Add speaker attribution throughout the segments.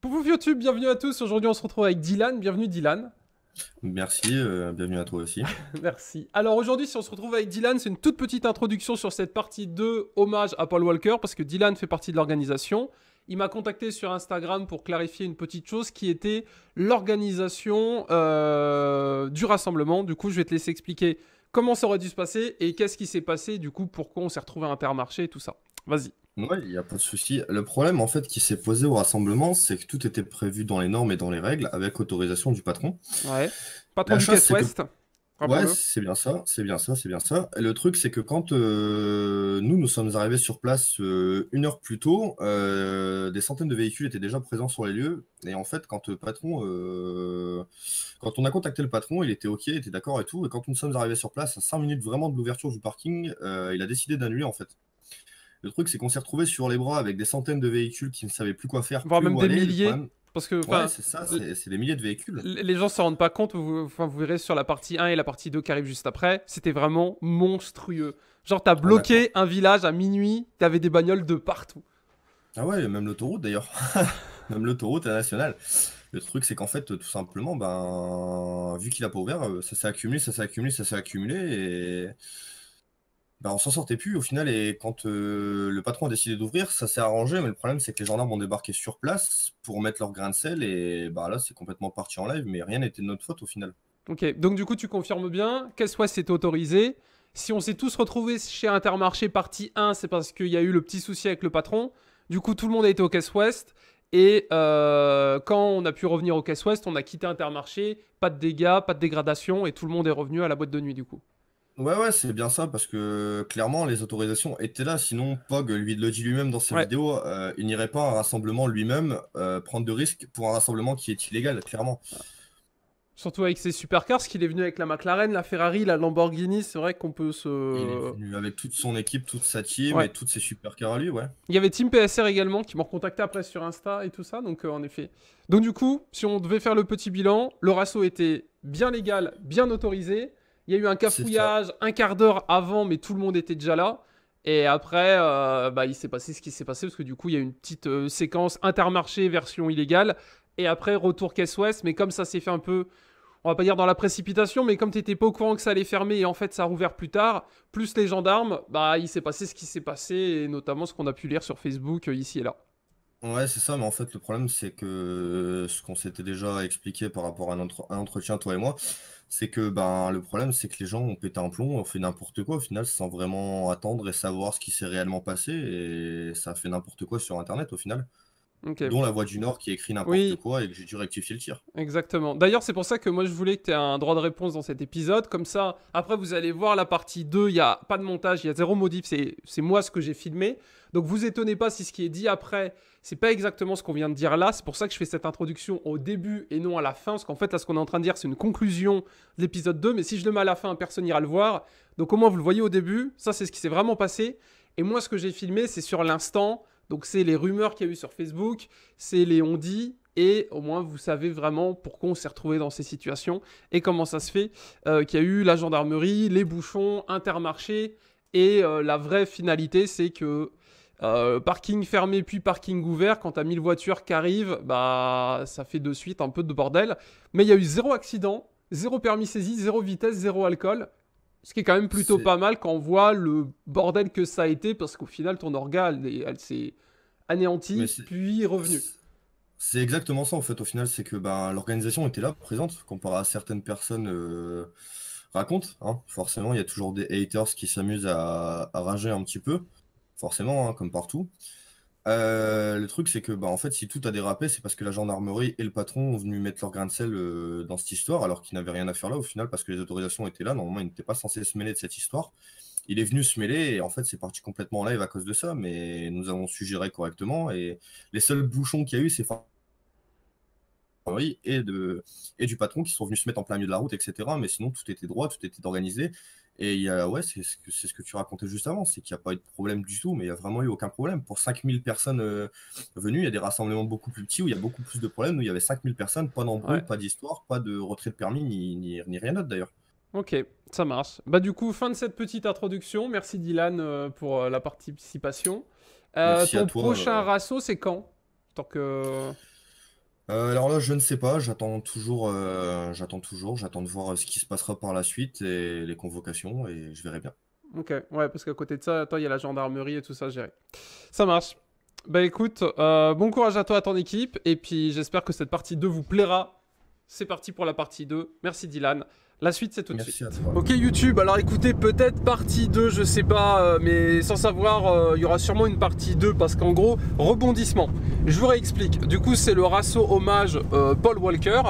Speaker 1: Coucou YouTube, bienvenue à tous. Aujourd'hui, on se retrouve avec Dylan. Bienvenue Dylan.
Speaker 2: Merci, bienvenue à toi aussi.
Speaker 1: Merci. Alors aujourd'hui, si on se retrouve avec Dylan, c'est une toute petite introduction sur cette partie 2, hommage à Paul Walker, parce que Dylan fait partie de l'organisation. Il m'a contacté sur Instagram pour clarifier une petite chose qui était l'organisation du rassemblement. Du coup, je vais te laisser expliquer comment ça aurait dû se passer et qu'est-ce qui s'est passé, du coup, pourquoi on s'est retrouvé à Intermarché et tout ça. Vas-y.
Speaker 2: Ouais, il n'y a pas de souci. Le problème, en fait, qui s'est posé au rassemblement, c'est que tout était prévu dans les normes et dans les règles, avec autorisation du patron.
Speaker 1: Ouais. Patron
Speaker 2: La
Speaker 1: du
Speaker 2: chose,
Speaker 1: Caisse
Speaker 2: c'est que,
Speaker 1: Ouest,
Speaker 2: ouais,
Speaker 1: rappelons-le.
Speaker 2: c'est bien ça, c'est bien ça, c'est bien ça. Et le truc, c'est que quand nous sommes arrivés sur place une heure plus tôt, des centaines de véhicules étaient déjà présents sur les lieux. Et en fait, quand on a contacté le patron, il était OK, il était d'accord et tout. Et quand nous sommes arrivés sur place, à 5 minutes vraiment de l'ouverture du parking, il a décidé d'annuler, en fait. Le truc, c'est qu'on s'est retrouvé sur les bras avec des centaines de véhicules qui ne savaient plus quoi faire,
Speaker 1: Voire
Speaker 2: plus
Speaker 1: même
Speaker 2: où
Speaker 1: des
Speaker 2: aller. Le
Speaker 1: milliers.
Speaker 2: problème,
Speaker 1: Parce que,
Speaker 2: ouais,
Speaker 1: enfin,
Speaker 2: c'est ça, c'est des milliers de véhicules.
Speaker 1: les gens se rendent pas compte, vous verrez sur la partie 1 et la partie 2 qui arrivent juste après, c'était vraiment monstrueux. Genre, t'as
Speaker 2: On a quoi?
Speaker 1: bloqué un village à minuit, t'avais des bagnoles de partout.
Speaker 2: Ah ouais, même l'autoroute d'ailleurs. Même l'autoroute nationale. Le truc, c'est qu'en fait, tout simplement, ben, vu qu'il a pas ouvert, ça s'est accumulé, ça s'est accumulé, ça s'est accumulé, et ben, on s'en sortait plus au final. Et quand le patron a décidé d'ouvrir, ça s'est arrangé, mais le problème, c'est que les gendarmes ont débarqué sur place pour mettre leur grain de sel, et bah là, c'est complètement parti en live, mais rien n'était de notre faute au final.
Speaker 1: Ok, donc du coup, tu confirmes bien, Caisse Ouest c'est autorisé. Si on s'est tous retrouvés chez Intermarché partie 1, c'est parce qu'il y a eu le petit souci avec le patron. Du coup, tout le monde a été au Caisse Ouest. Et quand on a pu revenir au Caisse Ouest, on a quitté Intermarché, pas de dégâts, pas de dégradation, et tout le monde est revenu à la boîte de nuit du coup.
Speaker 2: Ouais, ouais, c'est bien ça, parce que clairement, les autorisations étaient là. Sinon, Pog, lui, le dit lui-même dans sa
Speaker 1: Ouais.
Speaker 2: vidéo, il n'irait pas à un rassemblement lui-même, prendre de risques pour un rassemblement qui est illégal, clairement.
Speaker 1: Surtout avec ses supercars, qu'il est venu avec la McLaren, la Ferrari, la Lamborghini, c'est vrai qu'on peut
Speaker 2: Il est
Speaker 1: se...
Speaker 2: venu avec toute son équipe, toute sa team
Speaker 1: Ouais.
Speaker 2: et toutes ses supercars à lui, ouais.
Speaker 1: Il y avait Team PSR également qui m'ont contacté après sur Insta et tout ça, donc en effet. Donc du coup, si on devait faire le petit bilan, le rasso était bien légal, bien autorisé. Il y a eu un
Speaker 2: C'est ça.
Speaker 1: cafouillage un quart d'heure avant, mais tout le monde était déjà là. Et après, bah, il s'est passé ce qui s'est passé, parce que du coup, il y a eu une petite séquence Intermarché version illégale. Et après, retour Caisse Ouest, mais comme ça s'est fait un peu, on va pas dire dans la précipitation, mais comme tu n'étais pas au courant que ça allait fermer et en fait ça a rouvert plus tard, plus les gendarmes, bah il s'est passé ce qui s'est passé, et notamment ce qu'on a pu lire sur Facebook ici et là.
Speaker 2: Ouais, c'est ça, mais en fait, le problème, c'est que ce qu'on s'était déjà expliqué par rapport à un entretien, toi et moi, c'est que ben, le problème, c'est que les gens ont pété un plomb, ont fait n'importe quoi au final, sans vraiment attendre et savoir ce qui s'est réellement passé, et ça a fait n'importe quoi sur Internet au final,
Speaker 1: Ok.
Speaker 2: dont la Voix du Nord qui écrit n'importe
Speaker 1: Oui,
Speaker 2: quoi et que j'ai dû rectifier le tir.
Speaker 1: exactement. D'ailleurs, c'est pour ça que moi je voulais que tu aies un droit de réponse dans cet épisode. Comme ça, après vous allez voir la partie 2, il n'y a pas de montage, il y a zéro modif, c'est moi ce que j'ai filmé. Donc vous étonnez pas si ce qui est dit après, c'est pas exactement ce qu'on vient de dire là. C'est pour ça que je fais cette introduction au début et non à la fin. Parce qu'en fait, là, ce qu'on est en train de dire, c'est une conclusion de l'épisode 2. Mais si je le mets à la fin, personne n'ira le voir. Donc au moins, vous le voyez au début. Ça, c'est ce qui s'est vraiment passé. Et moi, ce que j'ai filmé, c'est sur l'instant. Donc c'est les rumeurs qu'il y a eu sur Facebook, c'est les on-dit, et au moins vous savez vraiment pourquoi on s'est retrouvé dans ces situations et comment ça se fait qu'il y a eu la gendarmerie, les bouchons, Intermarché, et la vraie finalité c'est que parking fermé puis parking ouvert, quand t'as 1000 voitures qui arrivent, bah ça fait de suite un peu de bordel. Mais il y a eu zéro accident, zéro permis saisi, zéro vitesse, zéro alcool. Ce qui est quand même plutôt
Speaker 2: C'est
Speaker 1: pas mal quand on voit le bordel que ça a été, parce qu'au final, ton orga, elle s'est
Speaker 2: mais
Speaker 1: anéantie,
Speaker 2: c'est
Speaker 1: puis revenue.
Speaker 2: c'est exactement ça en fait au final, c'est que ben, l'organisation était là, présente, comparé à certaines personnes racontent, hein. Forcément, il y a toujours des haters qui s'amusent à rager un petit peu, forcément, hein, comme partout. Le truc, c'est que, bah, en fait, si tout a dérapé, c'est parce que la gendarmerie et le patron ont venu mettre leur grain de sel dans cette histoire, alors qu'ils n'avaient rien à faire là au final, parce que les autorisations étaient là. Normalement, ils n'étaient pas censés se mêler de cette histoire. Il est venu se mêler et en fait, c'est parti complètement en live à cause de ça, mais nous avons su gérer correctement. Et les seuls bouchons qu'il y a eu, c'est gendarmerie et du patron qui sont venus se mettre en plein milieu de la route, etc. Mais sinon, tout était droit, tout était organisé. Et il y a, ouais, c'est ce que tu racontais juste avant, c'est qu'il n'y a pas eu de problème du tout, mais il n'y a vraiment eu aucun problème. Pour 5000 personnes venues, il y a des rassemblements beaucoup plus petits où il y a beaucoup plus de problèmes. Nous, il y avait 5000 personnes, pas d'embrouille,
Speaker 1: Ouais.
Speaker 2: pas d'histoire, pas de retrait de permis, ni rien d'autre d'ailleurs.
Speaker 1: Ok, ça marche. Bah du coup, fin de cette petite introduction. Merci Dylan pour la participation.
Speaker 2: Merci à
Speaker 1: Ton
Speaker 2: toi.
Speaker 1: prochain rasso, c'est quand? Tant que...
Speaker 2: Alors là, je ne sais pas, j'attends de voir ce qui se passera par la suite et les convocations et je verrai bien.
Speaker 1: Ok, ouais, parce qu'à côté de ça, attends, il y a la gendarmerie et tout ça à gérer. Ça marche. Bah écoute, bon courage à toi, à ton équipe, et puis j'espère que cette partie 2 vous plaira. C'est parti pour la partie 2. Merci Dylan. La suite, c'est tout de
Speaker 2: Merci
Speaker 1: suite.
Speaker 2: à toi.
Speaker 1: Ok YouTube, alors écoutez, peut-être partie 2, je sais pas, mais sans savoir, il y aura sûrement une partie 2, parce qu'en gros, rebondissement. Je vous réexplique. Du coup, c'est le Rasso hommage Paul Walker,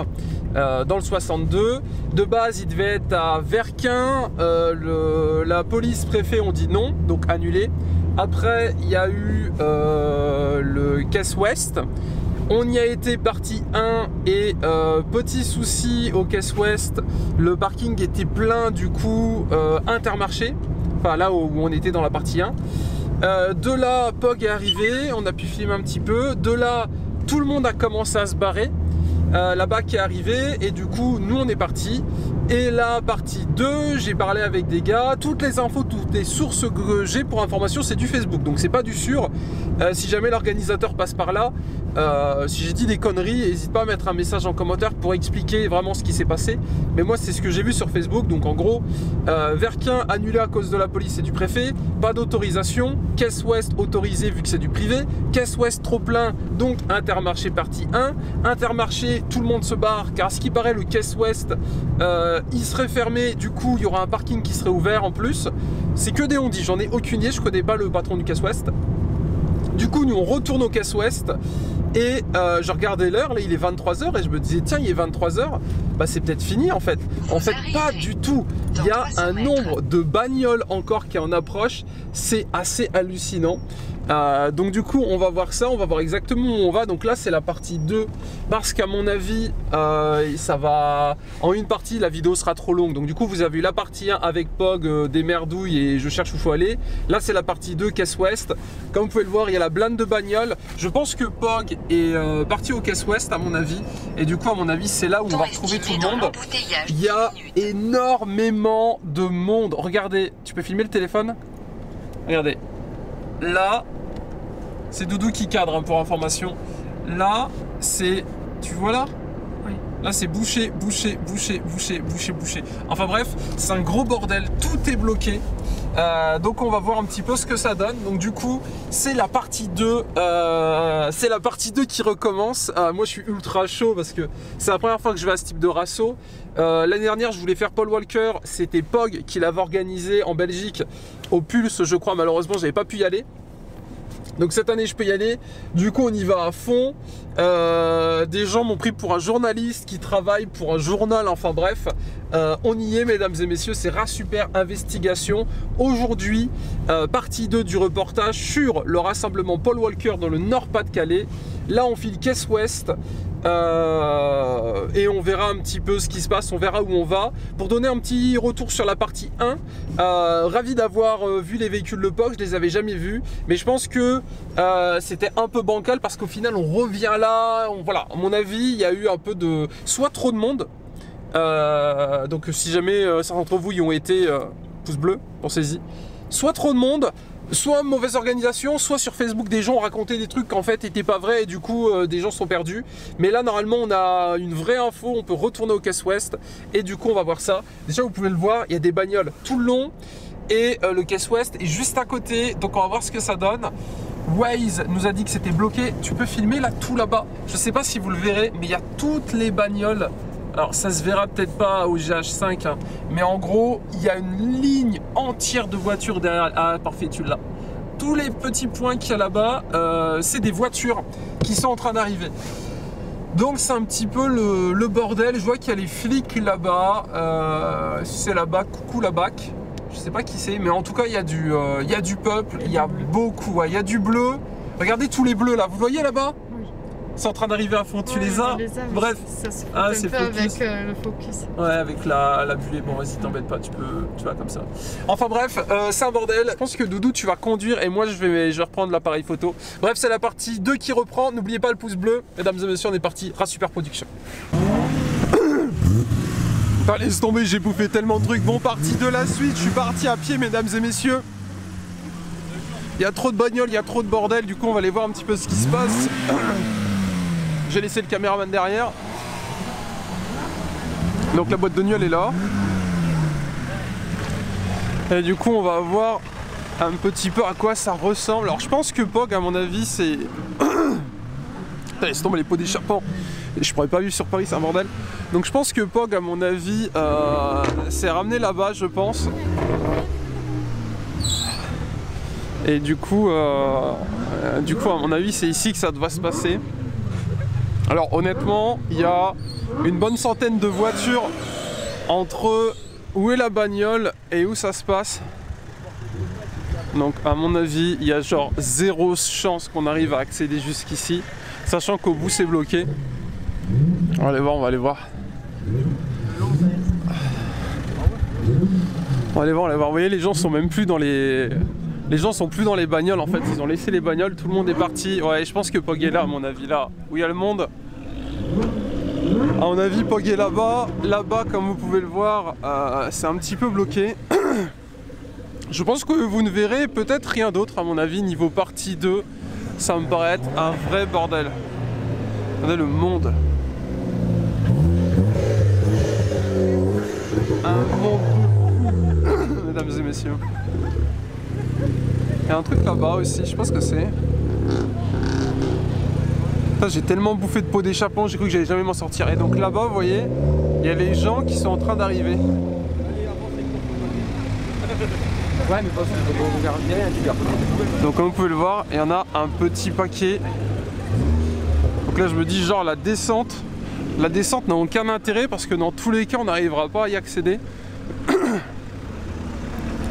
Speaker 1: dans le 62. De base, il devait être à Verquin, la police préfet ont dit non, donc annulé. Après, il y a eu le Caisse Ouest. On y a été partie 1 et petit souci au Caisse Ouest, le parking était plein du coup Intermarché, enfin là où on était dans la partie 1. De là, Pog est arrivé, on a pu filmer un petit peu. De là, tout le monde a commencé à se barrer. La BAC est arrivée et du coup, nous on est parti. Et la partie 2, j'ai parlé avec des gars. Toutes les infos, toutes les sources que j'ai pour information, c'est du Facebook. Donc c'est pas du sûr. Si jamais l'organisateur passe par là, si j'ai dit des conneries, n'hésite pas à mettre un message en commentaire pour expliquer vraiment ce qui s'est passé. Mais moi, c'est ce que j'ai vu sur Facebook. Donc en gros, Verquin annulé à cause de la police et du préfet. Pas d'autorisation. Caisse Ouest autorisé vu que c'est du privé. Caisse Ouest trop plein, donc Intermarché partie 1. Intermarché, tout le monde se barre car ce qui paraît, le Caisse Ouest, il serait fermé. Du coup, il y aura un parking qui serait ouvert en plus. C'est que des on-dit, j'en ai aucune idée. Je connais pas le patron du Caisse Ouest. Du coup, nous on retourne au Caisse Ouest et je regardais l'heure, là il est 23h et je me disais tiens, il est 23h, bah c'est peut-être fini en fait. En fait, pas du tout. Il y a un nombre de bagnoles encore qui est en approche, c'est assez hallucinant. Donc du coup on va voir ça, on va voir exactement où on va. Donc là c'est la partie 2 parce qu'à mon avis ça va en une partie, la vidéo sera trop longue. Donc du coup vous avez eu la partie 1 avec Pog, des merdouilles et je cherche où il faut aller. Là c'est la partie 2 Caisse Ouest. Comme vous pouvez le voir, il y a la blinde de bagnoles. Je pense que Pog est parti au Caisse Ouest à mon avis. Et du coup à mon avis c'est là où on va retrouver tout le monde. Il y a énormément de monde. Regardez, tu peux filmer le téléphone? Regardez. Là, c'est Doudou qui cadre hein, pour information. Là, c'est... Tu vois là? Oui. Là, c'est bouché, bouché, bouché, bouché, bouché, bouché. Enfin bref, c'est un gros bordel. Tout est bloqué. Donc on va voir un petit peu ce que ça donne. Donc du coup, c'est la partie 2. C'est la partie 2 qui recommence. Moi, je suis ultra chaud parce que c'est la première fois que je vais à ce type de Rasso. L'année dernière, je voulais faire Paul Walker. C'était Pog qui l'avait organisé en Belgique au Pulse, je crois. Malheureusement, j'avais pas pu y aller. Donc cette année je peux y aller, du coup on y va à fond. Des gens m'ont pris pour un journaliste qui travaille pour un journal, enfin bref. On y est mesdames et messieurs, c'est Super Investigation. Aujourd'hui, partie 2 du reportage sur le rassemblement Paul Walker dans le Nord-Pas-de-Calais. Là on file Caisse Ouest. Et on verra un petit peu ce qui se passe, on verra où on va. Pour donner un petit retour sur la partie 1, ravi d'avoir vu les véhicules de Pog, je les avais jamais vus, mais je pense que c'était un peu bancal parce qu'au final on revient là, voilà, à mon avis il y a eu un peu de, soit trop de monde, donc si jamais certains d'entre vous y ont été, pouce bleu, pensez-y, soit trop de monde, soit mauvaise organisation, soit sur Facebook des gens ont raconté des trucs qu'en fait n'étaient pas vrais et du coup des gens sont perdus. Mais là normalement on a une vraie info, on peut retourner au Caisse Ouest et du coup on va voir ça. Déjà vous pouvez le voir, il y a des bagnoles tout le long et le Caisse Ouest est juste à côté, donc on va voir ce que ça donne. Waze nous a dit que c'était bloqué, tu peux filmer là tout là-bas, je sais pas si vous le verrez mais il y a toutes les bagnoles. Alors ça se verra peut-être pas au GH5 hein, mais en gros il y a une ligne entière de voitures derrière. Ah parfait, tu l'as. Tous les petits points qu'il y a là-bas, c'est des voitures qui sont en train d'arriver. Donc c'est un petit peu le bordel. Je vois qu'il y a les flics là-bas. C'est là-bas, coucou la BAC. Je sais pas qui c'est, mais en tout cas il y a du peuple, il y a beaucoup, ouais, il y a du bleu. Regardez tous les bleus là, vous voyez là-bas? C'est en train d'arriver à fond, tu les as, bref,
Speaker 3: ça se
Speaker 1: c'est
Speaker 3: focus. Avec le focus.
Speaker 1: Ouais, avec la bulle, bon vas-y t'embête pas, tu vas comme ça. Enfin bref, c'est un bordel. Je pense que Doudou tu vas conduire et moi je vais reprendre l'appareil photo. Bref, c'est la partie 2 qui reprend, n'oubliez pas le pouce bleu. Mesdames et messieurs, on est parti, Super Production. Allez, laisse tomber, j'ai bouffé tellement de trucs. Bon, partie de la suite, je suis parti à pied mesdames et messieurs. Il y a trop de bagnoles, il y a trop de bordel, du coup on va aller voir un petit peu ce qui se passe. J'ai laissé le caméraman derrière. Donc la boîte de nuit elle est là. Et du coup on va voir un petit peu à quoi ça ressemble. Alors je pense que POG à mon avis c'est... Laisse tomber les pots d'échappement. Je pourrais pas vivre sur Paris, c'est un bordel. Donc je pense que POG à mon avis c'est ramené là-bas je pense. Et du coup à mon avis c'est ici que ça doit se passer. Alors honnêtement il y a une bonne centaine de voitures entre où est la bagnole et où ça se passe. Donc à mon avis il y a genre 0 chance qu'on arrive à accéder jusqu'ici, sachant qu'au bout c'est bloqué. On va aller voir, on va aller voir. On va aller voir, on va aller voir. Vous voyez les gens sont même plus dans les... Les gens sont plus dans les bagnoles en fait, ils ont laissé les bagnoles, tout le monde est parti. Ouais, je pense que POG est là à mon avis, là où il y a le monde. À mon avis POG est là-bas. Là-bas comme vous pouvez le voir, c'est un petit peu bloqué. Je pense que vous ne verrez peut-être rien d'autre à mon avis niveau partie 2. Ça me paraît être un vrai bordel. Regardez le monde. Un monde de fou, mesdames et messieurs. Il y a un truc là-bas aussi, je sais pas ce que c'est. J'ai tellement bouffé de pots d'échappement, j'ai cru que j'allais jamais m'en sortir. Et donc là-bas, vous voyez, il y a les gens qui sont en train d'arriver. Ouais, mais donc comme vous pouvez le voir, il y en a un petit paquet. Donc là je me dis genre la descente n'a aucun intérêt parce que dans tous les cas on n'arrivera pas à y accéder.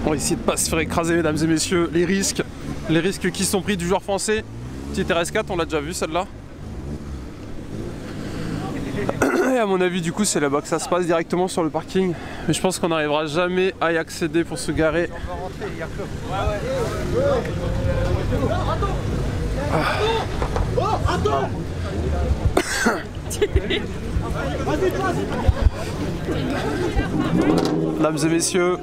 Speaker 1: On va essayer de pas se faire écraser mesdames et messieurs, les risques qui sont pris du joueur français. Petite RS4 on l'a déjà vu celle-là. Et à mon avis du coup c'est là-bas que ça se passe directement sur le parking. Mais je pense qu'on n'arrivera jamais à y accéder pour se garer. Mesdames et messieurs,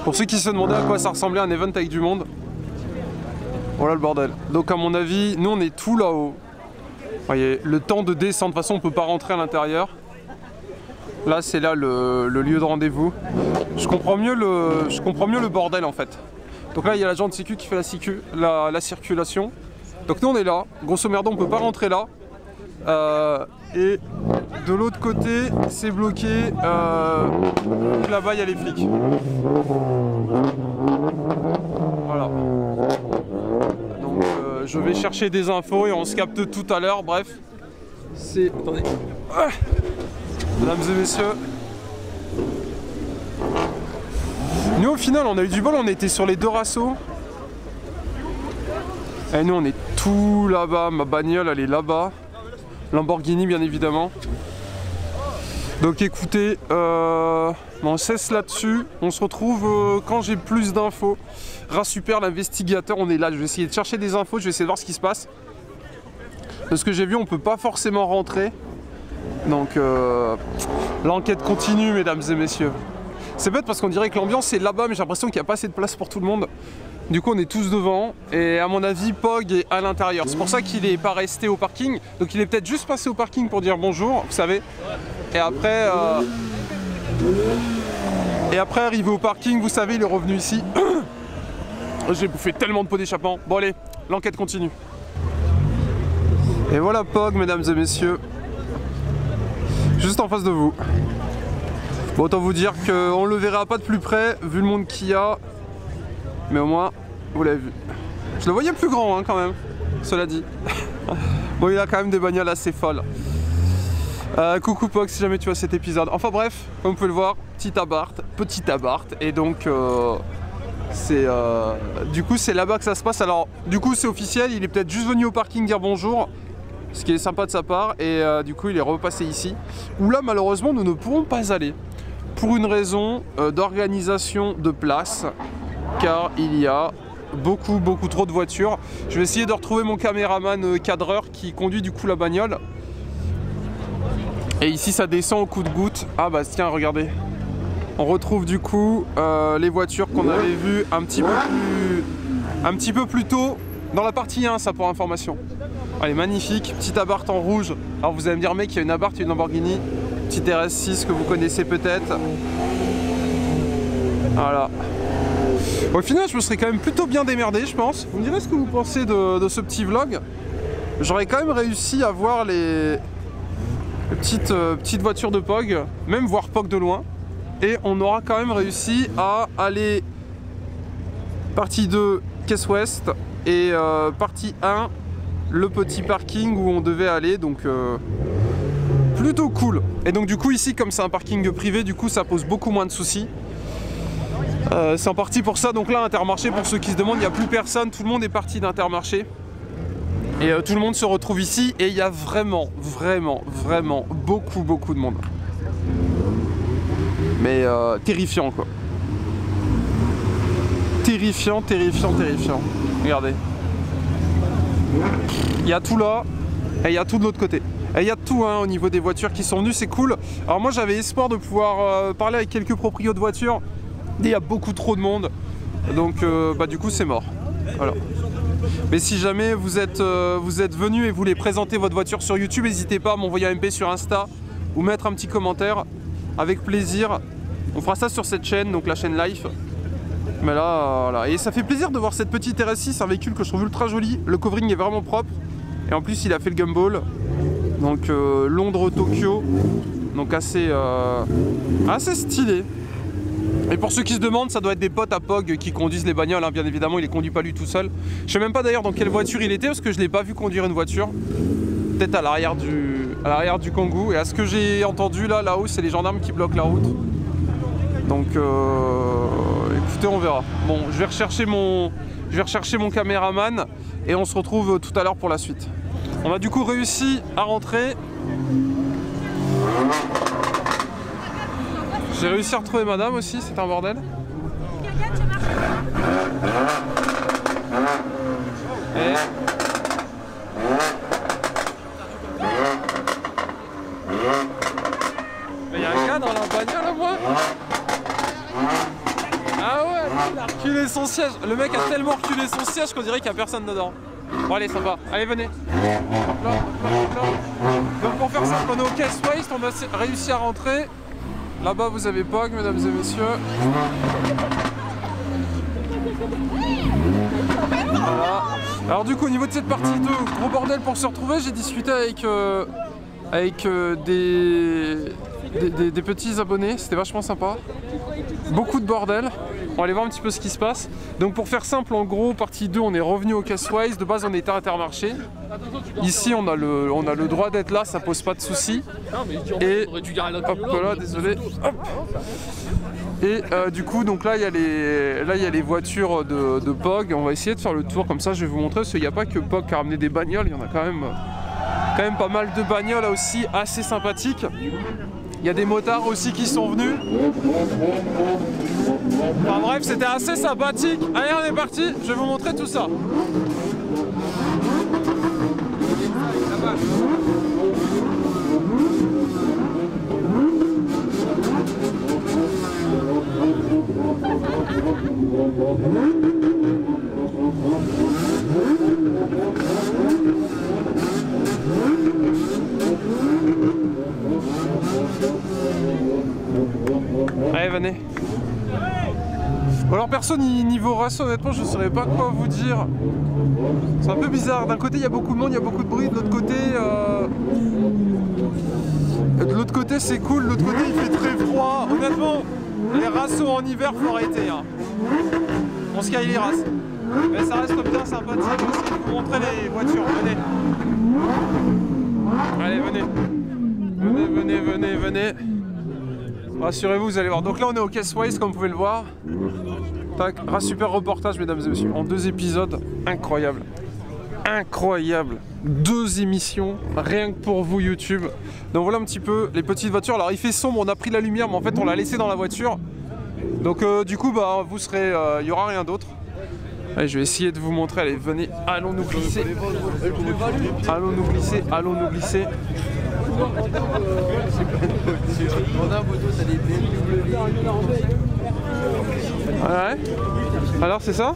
Speaker 1: pour ceux qui se demandaient à quoi ça ressemblait un event avec du monde, voilà le bordel. Donc à mon avis, nous on est tout là-haut. Voyez, le temps de descendre, de toute façon on peut pas rentrer à l'intérieur. Là c'est là le lieu de rendez-vous. Je comprends mieux le bordel en fait. Donc là il y a l'agent de sécu qui fait la circulation. Donc nous on est là, grosso merdo on peut pas rentrer là. Et de l'autre côté c'est bloqué. Là-bas il y a les flics. Voilà. Donc je vais chercher des infos et on se capte tout à l'heure. Bref, c'est... Attendez. Mesdames et messieurs. Nous au final on a eu du bol, on était sur les deux rassos. Et nous on est tout là-bas, ma bagnole elle est là-bas. Lamborghini bien évidemment. Donc écoutez, on cesse là-dessus. On se retrouve quand j'ai plus d'infos. Super l'investigateur, on est là. Je vais essayer de chercher des infos, je vais essayer de voir ce qui se passe. De ce que j'ai vu, on peut pas forcément rentrer. Donc l'enquête continue mesdames et messieurs. C'est bête parce qu'on dirait que l'ambiance est là-bas, mais j'ai l'impression qu'il n'y a pas assez de place pour tout le monde. Du coup on est tous devant et à mon avis POG est à l'intérieur. C'est pour ça qu'il n'est pas resté au parking. Donc il est peut-être juste passé au parking pour dire bonjour, vous savez. Et après arrivé au parking, vous savez, il est revenu ici. J'ai bouffé tellement de pots d'échappement. Bon allez, l'enquête continue. Et voilà POG mesdames et messieurs. Juste en face de vous. Bon, autant vous dire qu'on le verra pas de plus près vu le monde qu'il y a. Mais au moins, vous l'avez vu. Je le voyais plus grand hein, quand même, cela dit. Bon, il a quand même des bagnoles assez folles. Coucou POG si jamais tu vois cet épisode. Enfin bref, comme vous pouvez le voir, petit abart. Et donc, du coup c'est là-bas que ça se passe. Alors, du coup c'est officiel, il est peut-être juste venu au parking dire bonjour. Ce qui est sympa de sa part. Et du coup il est repassé ici. Où là malheureusement nous ne pourrons pas aller. Pour une raison d'organisation de place. Car il y a beaucoup trop de voitures. Je vais essayer de retrouver mon caméraman cadreur qui conduit du coup la bagnole. Et ici ça descend au coup de goutte. Ah bah tiens regardez. On retrouve du coup les voitures qu'on avait vues un petit peu plus tôt dans la partie 1, ça pour information. Elle est magnifique, petite Abarth en rouge. Alors vous allez me dire mec, il y a une Abarth, il y a une Lamborghini. Petite RS6 que vous connaissez peut-être. Voilà. Au final, je me serais quand même plutôt bien démerdé, je pense. Vous me direz ce que vous pensez de ce petit vlog. J'aurais quand même réussi à voir les petites voitures de POG, même voir POG de loin. Et on aura quand même réussi à aller partie 2, caisse ouest, et partie 1, le petit parking où on devait aller, donc plutôt cool. Et donc du coup ici, comme c'est un parking privé, du coup ça pose beaucoup moins de soucis. C'est en partie pour ça, donc là Intermarché, pour ceux qui se demandent, il n'y a plus personne, tout le monde est parti d'Intermarché. Et tout le monde se retrouve ici, et il y a vraiment beaucoup de monde. Mais terrifiant quoi. Terrifiant. Regardez. Il y a tout là, et il y a tout de l'autre côté. Et il y a tout hein, au niveau des voitures qui sont venues, c'est cool. Alors moi j'avais espoir de pouvoir parler avec quelques proprios de voitures. Et il y a beaucoup trop de monde. Donc bah du coup c'est mort. Voilà. Mais si jamais vous êtes venu et vous voulez présenter votre voiture sur YouTube, n'hésitez pas à m'envoyer un MP sur Insta ou mettre un petit commentaire. Avec plaisir. On fera ça sur cette chaîne, donc la chaîne Life. Mais là, voilà. Et ça fait plaisir de voir cette petite RS6, un véhicule que je trouve ultra joli. Le covering est vraiment propre. Et en plus, il a fait le gumball. Donc Londres-Tokyo. Donc assez stylé. Et pour ceux qui se demandent, ça doit être des potes à POG qui conduisent les bagnoles, hein. Bien évidemment, il les conduit pas lui tout seul. Je sais même pas d'ailleurs dans quelle voiture il était, parce que je l'ai pas vu conduire une voiture. Peut-être à l'arrière du Kangoo. Et à ce que j'ai entendu là-haut, c'est les gendarmes qui bloquent la route. Donc écoutez, on verra. Bon, je vais rechercher mon caméraman et on se retrouve tout à l'heure pour la suite. On a du coup réussi à rentrer. J'ai réussi à retrouver madame aussi, c'est un bordel. Mais il y a un gars dans la bagnole à moi. Ah ouais, il a reculé son siège. Le mec a tellement reculé son siège qu'on dirait qu'il n'y a personne dedans. Bon allez, sympa. Allez, venez. Hop là. Donc pour faire ça, on est au caisse waste, on a réussi à rentrer. Là-bas vous avez POG, mesdames et messieurs. Voilà. Alors du coup au niveau de cette partie 2, gros bordel pour se retrouver, j'ai discuté avec des petits abonnés, c'était vachement sympa. Beaucoup de bordel. On va aller voir un petit peu ce qui se passe. Donc pour faire simple, en gros, partie 2, on est revenu au Casse-Wise. De base, on était à Intermarché. Ici, on a le droit d'être là, ça pose pas de soucis. Et hop là, désolé. Hop. Et du coup, donc là, il y a les voitures de POG. On va essayer de faire le tour comme ça. Je vais vous montrer parce qu'il n'y a pas que POG qui a ramené des bagnoles. Il y en a quand même pas mal de bagnoles là aussi, assez sympathiques. Il y a des motards aussi qui sont venus. Enfin bref, c'était assez sympathique. Allez, on est parti, je vais vous montrer tout ça. Allez, venez. Alors perso, niveau race, honnêtement, je ne saurais pas quoi vous dire. C'est un peu bizarre. D'un côté, il y a beaucoup de monde, il y a beaucoup de bruit. De l'autre côté, c'est cool. De l'autre côté, il fait très froid. Honnêtement, les rassos en hiver, faut arrêter. Hein. On se caille les races. Mais ça reste bien sympathique. Je vais essayer de vous montrer les voitures. Venez. Allez, venez. Rassurez-vous, vous allez voir. Donc là, on est au Caisse-Wise, comme vous pouvez le voir. Tac, un super reportage, mesdames et messieurs. En 2 épisodes, incroyable. 2 émissions, rien que pour vous, YouTube. Donc voilà un petit peu les petites voitures. Alors il fait sombre, on a pris la lumière, mais en fait, on l'a laissé dans la voiture. Donc du coup, bah, vous serez... il n'y aura rien d'autre. Allez, je vais essayer de vous montrer. Allez, venez, allons nous glisser. Ouais. Alors c'est ça?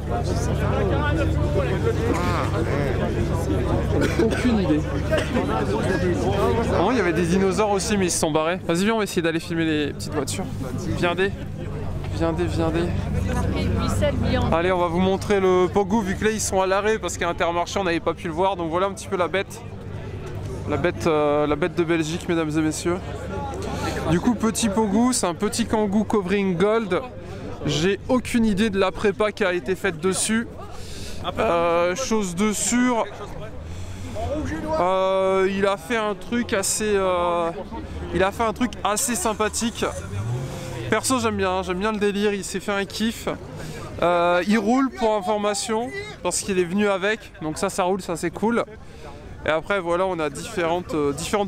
Speaker 1: Aucune idée. Oh, il y avait des dinosaures aussi mais ils se sont barrés. Vas-y viens, on va essayer d'aller filmer les petites voitures. Viendez. Allez, on va vous montrer le Pogo vu que là ils sont à l'arrêt parce qu'à Intermarché on n'avait pas pu le voir. Donc voilà un petit peu la bête. La bête de Belgique, mesdames et messieurs. Du coup, petit Pogo, c'est un petit Kangoo covering gold. J'ai aucune idée de la prépa qui a été faite dessus. Chose de sûre, il a fait un truc assez, sympathique. Perso, j'aime bien le délire. Il s'est fait un kiff. Il roule pour information parce qu'il est venu avec. Donc ça roule, ça c'est cool. Et après voilà, on a différentes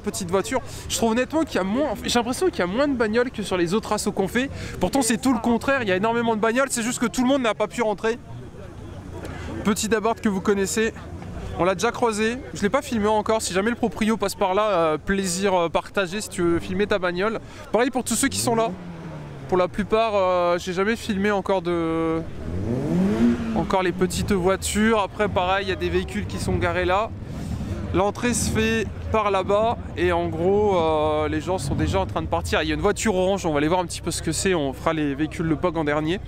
Speaker 1: petites voitures. Je trouve honnêtement qu'il y a moins, j'ai l'impression qu'il y a moins de bagnoles que sur les autres assos qu'on fait. Pourtant c'est tout le contraire, il y a énormément de bagnoles, c'est juste que tout le monde n'a pas pu rentrer. Petit Dabord que vous connaissez, on l'a déjà croisé, je ne l'ai pas filmé encore. Si jamais le proprio passe par là, plaisir partagé si tu veux filmer ta bagnole. Pareil pour tous ceux qui sont là. Pour la plupart, j'ai jamais filmé encore les petites voitures. Après pareil, il y a des véhicules qui sont garés là. L'entrée se fait par là-bas et en gros les gens sont déjà en train de partir. Il y a une voiture orange, on va aller voir un petit peu ce que c'est, on fera les véhicules le POG en dernier.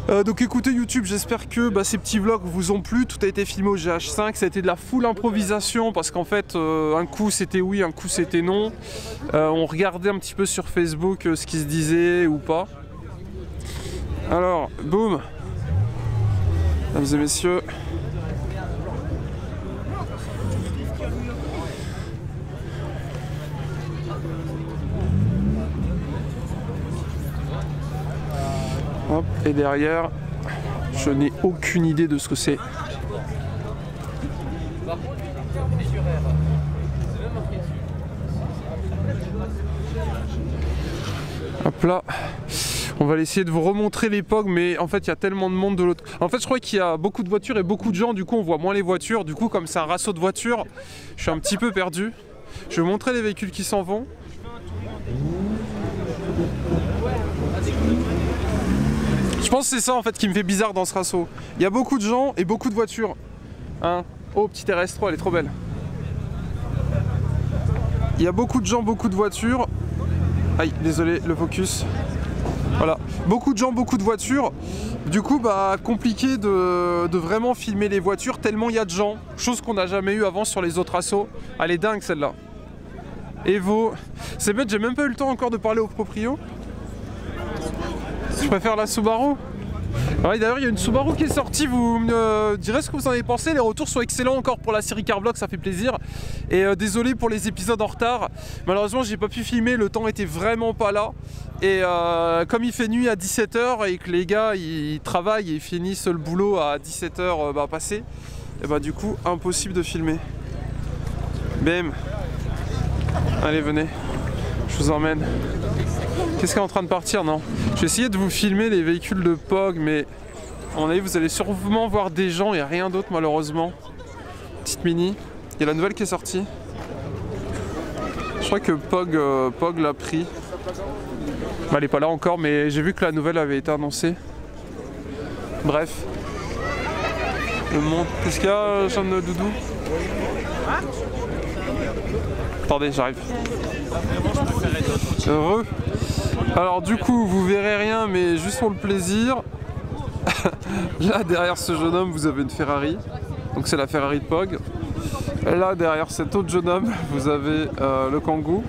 Speaker 1: Donc écoutez YouTube, j'espère que ces petits vlogs vous ont plu. Tout a été filmé au GH5, ça a été de la full improvisation parce qu'en fait un coup c'était oui, un coup c'était non. On regardait un petit peu sur Facebook ce qui se disait ou pas. Alors, boum, mesdames et messieurs. Hop, et derrière, je n'ai aucune idée de ce que c'est. Hop là, on va essayer de vous remontrer les POG, mais en fait il y a tellement de monde de l'autre. En fait je crois qu'il y a beaucoup de voitures et beaucoup de gens, du coup on voit moins les voitures. Du coup comme c'est un ratio de voitures, je suis un petit peu perdu. Je vais vous montrer les véhicules qui s'en vont. Je pense que c'est ça en fait qui me fait bizarre dans ce ratio. Il y a beaucoup de gens et beaucoup de voitures. Hein? Oh, petite RS3, elle est trop belle. Il y a beaucoup de gens, beaucoup de voitures. Aïe, désolé, le focus. Voilà, beaucoup de gens, beaucoup de voitures. Du coup, compliqué de vraiment filmer les voitures tellement il y a de gens. Chose qu'on n'a jamais eu avant sur les autres assos. Elle est dingue celle-là. Evo. C'est bête, j'ai même pas eu le temps encore de parler au proprio. Je préfère la Subaru. Ouais, d'ailleurs il y a une Subaru qui est sortie, vous me direz ce que vous en avez pensé. Les retours sont excellents encore pour la série Carvlog, ça fait plaisir. Et désolé pour les épisodes en retard. Malheureusement j'ai pas pu filmer, le temps était vraiment pas là. Et comme il fait nuit à 17 h et que les gars ils travaillent et finissent le boulot à 17 h passé, et du coup impossible de filmer. Bam. Allez venez, je vous emmène. Qu'est-ce qui est en train de partir? Non. Je vais essayer de vous filmer les véhicules de POG, mais à mon avis vous allez sûrement voir des gens et rien d'autre malheureusement. Petite mini. Il y a la nouvelle qui est sortie. Je crois que POG l'a pris. Elle est pas là encore, mais j'ai vu que la nouvelle avait été annoncée. Bref. Le monde. Qu'est-ce qu'il y a, Jeanne Doudou? Attendez, j'arrive. Heureux. Alors du coup, vous verrez rien, mais juste pour le plaisir. Là, derrière ce jeune homme, vous avez une Ferrari. Donc c'est la Ferrari de POG. Et là, derrière cet autre jeune homme, vous avez le Kangoo.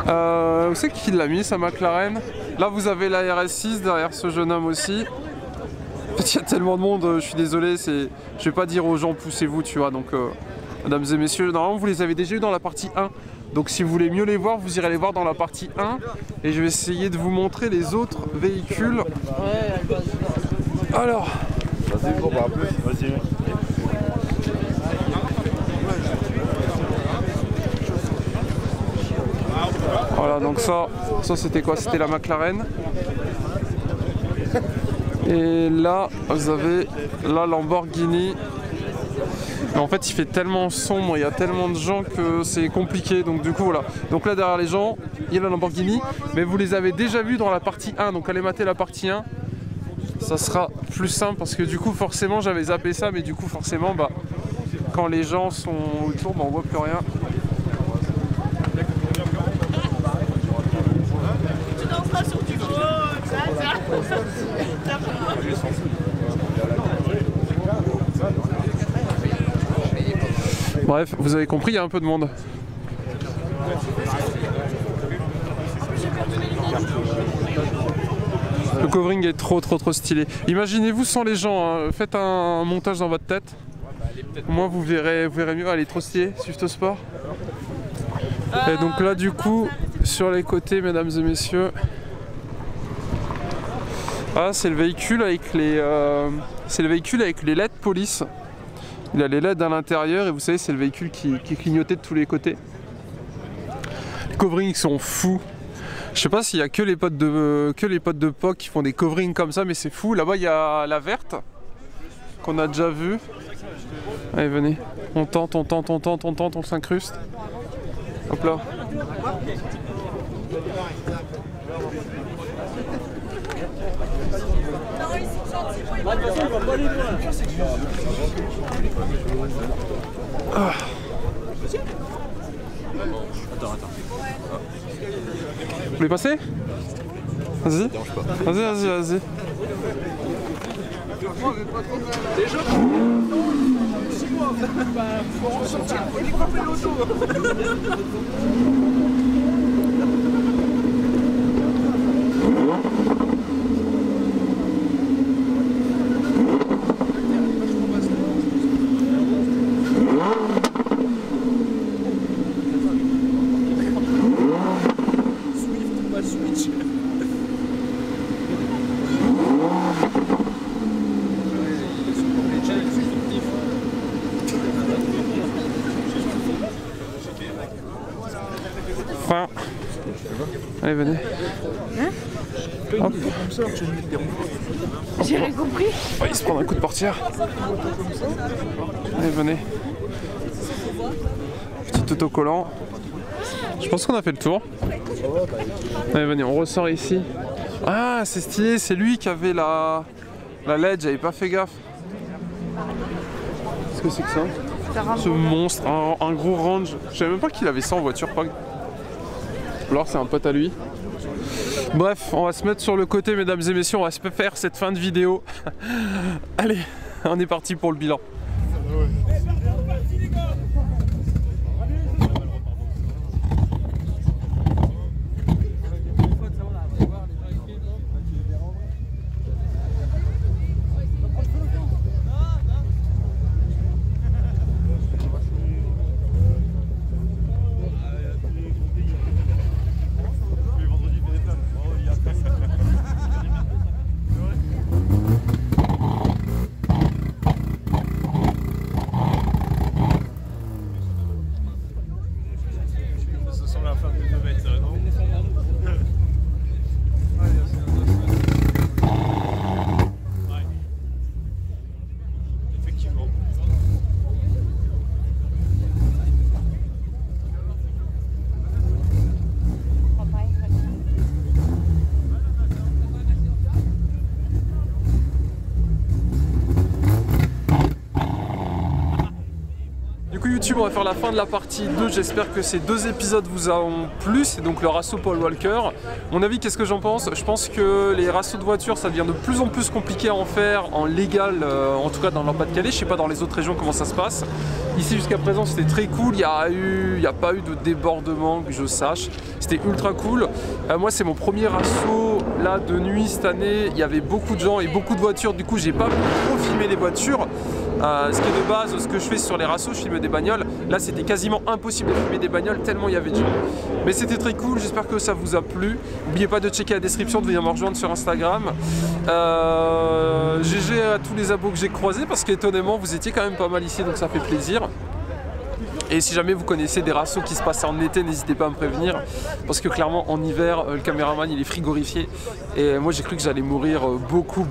Speaker 1: Où c'est qu'il l'a mis, sa McLaren? Là, vous avez la RS6 derrière ce jeune homme aussi. En fait, il y a tellement de monde, je suis désolé. Je vais pas dire aux gens poussez-vous, tu vois. Donc, mesdames et messieurs, normalement, vous les avez déjà eu dans la partie 1. Donc si vous voulez mieux les voir, vous irez les voir dans la partie 1. Et je vais essayer de vous montrer les autres véhicules. Alors. Vas-y, vas-y. Voilà, donc ça c'était quoi? C'était la McLaren. Et là, vous avez la Lamborghini. Mais en fait il fait tellement sombre, il y a tellement de gens que c'est compliqué, donc du coup voilà. Donc là derrière les gens, il y a la Lamborghini, mais vous les avez déjà vus dans la partie 1, donc allez mater la partie 1. Ça sera plus simple parce que du coup forcément j'avais zappé ça, mais du coup forcément bah quand les gens sont autour, bah, on voit plus rien. Bref, vous avez compris, il y a un peu de monde. Le covering est trop stylé. Imaginez-vous sans les gens, hein. Faites un montage dans votre tête. Au moins vous verrez mieux. Elle est trop stylée, Swift Sport. Et donc là du coup, sur les côtés, mesdames et messieurs, ah, c'est le véhicule avec les LED police. Il a les LED à l'intérieur et vous savez c'est le véhicule qui clignotait de tous les côtés. Les coverings sont fous. Je sais pas s'il y a que les potes de POC qui font des coverings comme ça, mais c'est fou. Là-bas il y a la verte qu'on a déjà vue. Allez venez, on tente, on s'incruste. Hop là. Ah. Vous voulez passer? Vas-y. Vas-y. Enfin. Allez, venez. Hein? Hop.
Speaker 3: J'ai rien compris.
Speaker 1: Oh, il se prend un coup de portière. Allez, venez. Petit autocollant. Je pense qu'on a fait le tour. Allez, venez, on ressort ici. Ah, c'est stylé, c'est lui qui avait la LED, j'avais pas fait gaffe. Qu'est-ce que c'est que ça? Ce monstre, un gros range. Je savais même pas qu'il avait ça en voiture, Pog. Alors c'est un pote à lui. Bref, on va se mettre sur le côté, mesdames et messieurs, on va se faire cette fin de vidéo. Allez, on est parti pour le bilan. YouTube, on va faire la fin de la partie 2. J'espère que ces deux épisodes vous ont plu. C'est donc le rasso Paul Walker. Mon avis, qu'est-ce que j'en pense? Je pense que les rassos de voitures, ça devient de plus en plus compliqué à en faire en légal, en tout cas dans le Pas-de-Calais. Je sais pas dans les autres régions comment ça se passe. Ici jusqu'à présent c'était très cool, il n'y a pas eu de débordement que je sache. C'était ultra cool. Moi c'est mon premier rasso là de nuit cette année. Il y avait beaucoup de gens et beaucoup de voitures. Du coup j'ai pas trop filmé les voitures. Ce qui est de base, ce que je fais sur les rassos, je filme des bagnoles. Là c'était quasiment impossible de filmer des bagnoles tellement il y avait de gens. Mais c'était très cool, j'espère que ça vous a plu. N'oubliez pas de checker la description, de venir me rejoindre sur Instagram. GG à tous les abos que j'ai croisés parce qu'étonnamment vous étiez quand même pas mal ici, donc ça fait plaisir. Et si jamais vous connaissez des rassos qui se passent en été, n'hésitez pas à me prévenir. Parce que clairement, en hiver, le caméraman, il est frigorifié. Et moi, j'ai cru que j'allais mourir beaucoup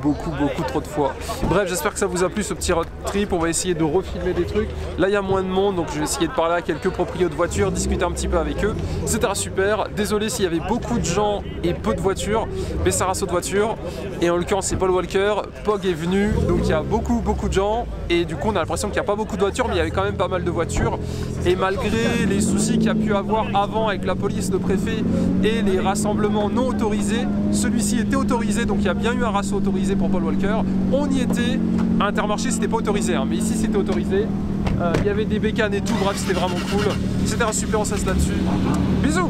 Speaker 1: trop de fois. Bref, j'espère que ça vous a plu, ce petit road trip. On va essayer de refilmer des trucs. Là, il y a moins de monde, donc je vais essayer de parler à quelques propriétaires de voitures, discuter un petit peu avec eux. C'était super. Désolé s'il y avait beaucoup de gens et peu de voitures. Mais c'est un rasso de voitures. Et en l'occurrence, c'est Paul Walker. Pog est venu, donc il y a beaucoup de gens. Et du coup, on a l'impression qu'il n'y a pas beaucoup de voitures, mais il y avait quand même pas mal de voitures. Et malgré les soucis qu'il y a pu avoir avant avec la police, le préfet et les rassemblements non autorisés, celui-ci était autorisé, donc il y a bien eu un rasso autorisé pour Paul Walker. On y était, à Intermarché c'était pas autorisé, hein, mais ici c'était autorisé. Il y avait des bécanes et tout, bref c'était vraiment cool. C'était un super, on se laisse là-dessus. Bisous!